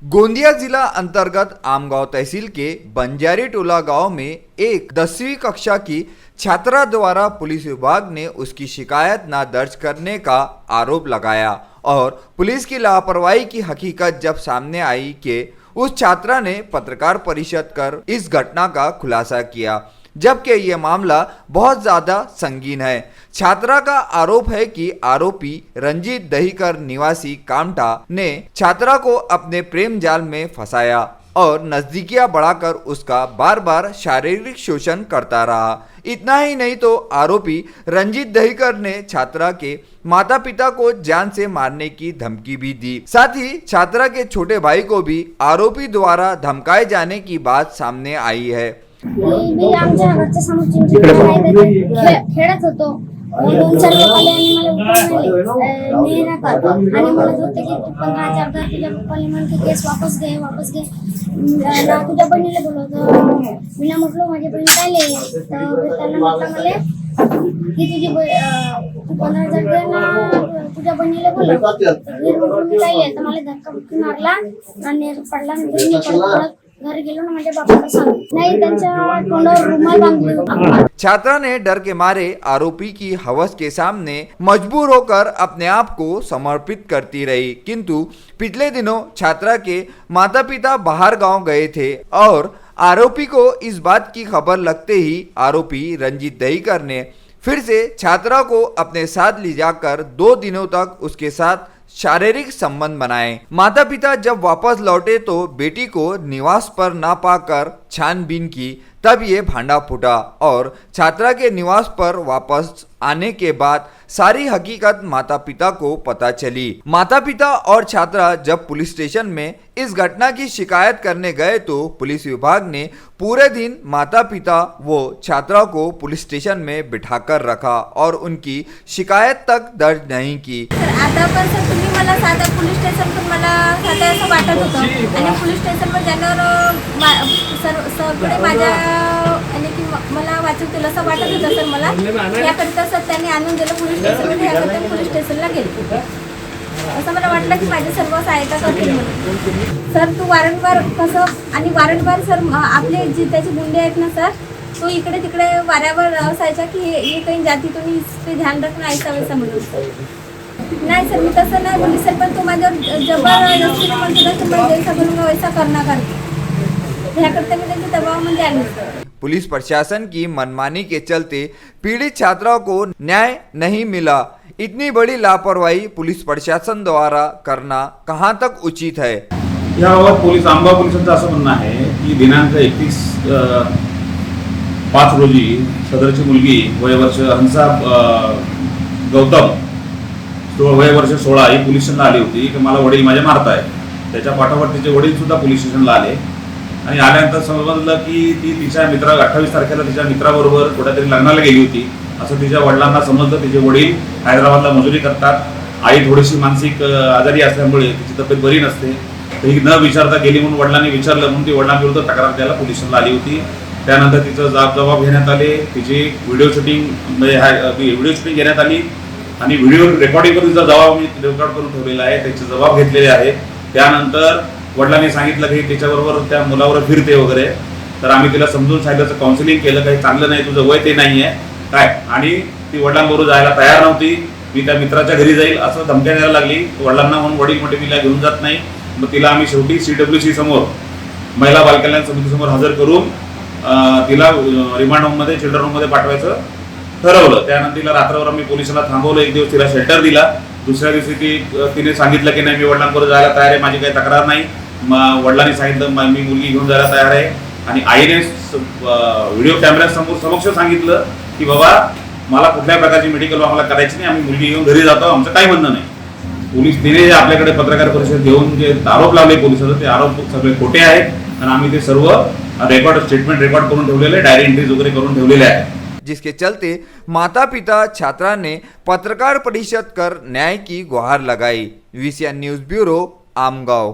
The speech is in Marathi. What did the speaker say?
गोंदिया जिला अंतर्गत आमगांव तहसील के बंजारी टोला गांव में एक 10वीं कक्षा की छात्रा द्वारा पुलिस विभाग ने उसकी शिकायत न दर्ज करने का आरोप लगाया और पुलिस की लापरवाही की हकीकत जब सामने आई कि उस छात्रा ने पत्रकार परिषद कर इस घटना का खुलासा किया, जबकि ये मामला बहुत ज़्यादा संगीन है। छात्रा का आरोप है कि आरोपी रंजीत दहीकर निवासी कामटा ने छात्रा को अपने प्रेम जाल में फंसाया और नजदीकियां बढ़ाकर उसका बार बार शारीरिक शोषण करता रहा। इतना ही नहीं तो आरोपी रंजीत दहीकर ने छात्रा के माता पिता को जान से मारने की धमकी भी दी। साथ ही छात्रा के छोटे भाई को भी आरोपी द्वारा धमकाए जाने की बात सामने आई है। मी आमच्या घरच्या समोर खेळत होतो, 2-4 लोकांनी आणि मला उठवले नेहरा आणि म्हणत होते की 15,000 दर तुझ्या पप्पाने म्हण की केस वापस घे ना तुझ्या बहिणीला बोलवतो। मी म्हटलं माझी बहीण काय लिहिले तर त्यांना म्हटलं मला की तू 15,000 दे ना तुझ्या बहिणीला बोलव। मी काय लिहिले तर मला धक्का मारला आणि पडला नंतर घर गेलो ना माझ्या बापाला सांग नाही त्यांच्या तोंडावर रुमाल बांधले। छात्रा ने डर के मारे आरोपी की हवस के सामने मजबूर होकर अपने आप को समर्पित करती रही, किंतु पिछले दिनों छात्रा के माता पिता बाहर गांव गए थे और आरोपी को इस बात की खबर लगते ही आरोपी रंजीत दहीकर ने फिर से छात्रा को अपने साथ ले जाकर 2 दिनों तक उसके साथ शारीरिक संबंध बनाए। माता पिता जब वापस लौटे तो बेटी को निवास पर ना पाकर छानबीन की, तब ये भांडा फूटा और छात्रा के निवास पर वापस आने के बाद सारी हकीकत माता पिता को पता चली। माता पिता और छात्रा जब पुलिस स्टेशन में इस घटना की शिकायत करने गए तो पुलिस विभाग ने पूरे दिन माता पिता व छात्रा को पुलिस स्टेशन में बिठाकर रखा और उनकी शिकायत तक दर्ज नहीं की। आता पण सर तुम्ही मला साधा पोलीस स्टेशन पण मला साधा असं वाटत होतं आणि पोलीस स्टेशनवर जाण्यावर सगळे माझ्या आणि की मला वाचवतील असं वाटत होतं सर मला। याकरिता सर त्यांनी आणून दिलं पोलीस स्टेशनमध्ये, याकरिता पोलीस स्टेशनला गेले असं मला वाटलं की माझी सर्व सहायता करतील म्हणून। सर तू वारंवार कसं आणि वारंवार सर आपले जे त्याचे गुंडे आहेत ना सर, तो इकडे तिकडे वाऱ्यावर असायचा की ये कहीं जाती तो नहीं, इस पे ध्यान रखना ऐसा वैसा म्हणून। नाही सर मी तसं नाही बोली सर, पण तो माझ्यावर जबरदस्तीने म्हणतो ना तुम्हाला जैसा बोलूंगा वैसा करना करते, ह्याकरता मी त्याच्या दबावामध्ये आले सर। पुलिस प्रशासन की मनमानी के चलते पीड़ित छात्रा को न्याय नहीं मिला। इतनी बड़ी लापरवाही पुलिस प्रशासन द्वारा करना कहां तक उचित है? याबाबत पोलीस आमगाव पोलिसांचं असं म्हणणं आहे की दिनांक 31/5 रोजी सदरची मुलगी वयवर्ष हंसा गौतम वय वर्ष 16 ही पोलीस स्टेशनला आली होती की मला वडील माझे मारताय। त्याच्या पाठोपाठ तिचे वडील सुद्धा पोलीस स्टेशनला आले आणि आल्यानंतर समजलं की ती तिच्या 28 तारखेला तिच्या मित्राबरोबर कुठेतरी लग्नाला गेली होती असं तिच्या वडिलांना समजलं। तिचे वडील हैदराबादला मजुरी करतात, आई थोडीशी मानसिक आजारी असल्यामुळे तिची तब्येत बरी नसते, तर ही न विचारता गेली म्हणून वडिलांनी विचारलं म्हणून ती वडिलांविरुद्ध तक्रार द्यायला पोलीस स्टेशनला आली होती। त्यानंतर तिचं जबाब घेण्यात आले, तिची व्हिडिओ शूटिंग घेण्यात आली आणि व्हिडिओ रेकॉर्डिंग करून तिचा जबाब मी रेकॉर्ड करून ठेवलेला आहे, त्याचे जबाब घेतलेले आहेत। त्यानंतर वडिलांनी सांगितलं की तिच्याबरोबर त्या मुलावर फिरते वगैरे, तर आम्ही तिला समजून सांगितलं, काउन्सिलिंग केलं, काही चांगलं नाही, तुझं वय ते नाही आहे काय, आणि ती वडिलांबरोबर जायला तयार नव्हती। मी त्या मित्राच्या घरी जाईल असं धमक्या द्यायला लागली वडिलांना, म्हणून वडील मोठे तिला घेऊन जात नाही। मग तिला आम्ही शेवटी CWC समोर महिला बाल कल्याण समितीसमोर हजर करून तिला रिमांड होममध्ये चिल्ड्रन होममध्ये पाठवायचं ठरवलं। त्यानंतर तिला रात्रभर आम्ही पोलिसांना थांबवलं, एक दिवस तिला शेल्टर दिला, दुसऱ्या दिवशी तिने सांगितलं की नाही मी वडिलांबरोबर जायला तयार आहे, माझी काही तक्रार नाही। वडिलांनी सांगितलं मी मुलगी घेऊन जायला तयार आहे आणि आईने व्हिडिओ कॅमेऱ्यासमोर समक्ष सांगितलं की बाबा मला कुठल्या प्रकारची मेडिकल आम्हाला करायची नाही, आम्ही मुलगी घेऊन घरी जातो, आमचं काही म्हणणं नाही। पोलीस तिने आपल्याकडे पत्रकार परिषद घेऊन जे आरोप लावले पोलिसांचे ते आरोप सगळे खोटे आहेत आणि आम्ही ते सर्व स्टेटमेंट रेकॉर्ड करून ठेवलेले, डायरी एंट्रीज वगैरे करून ठेवलेले आहेत, जिसके चलते माता पिता छात्रा ने पत्रकार परिषद कर न्याय की गुहार लगाई। VCN news bureau Amgaon.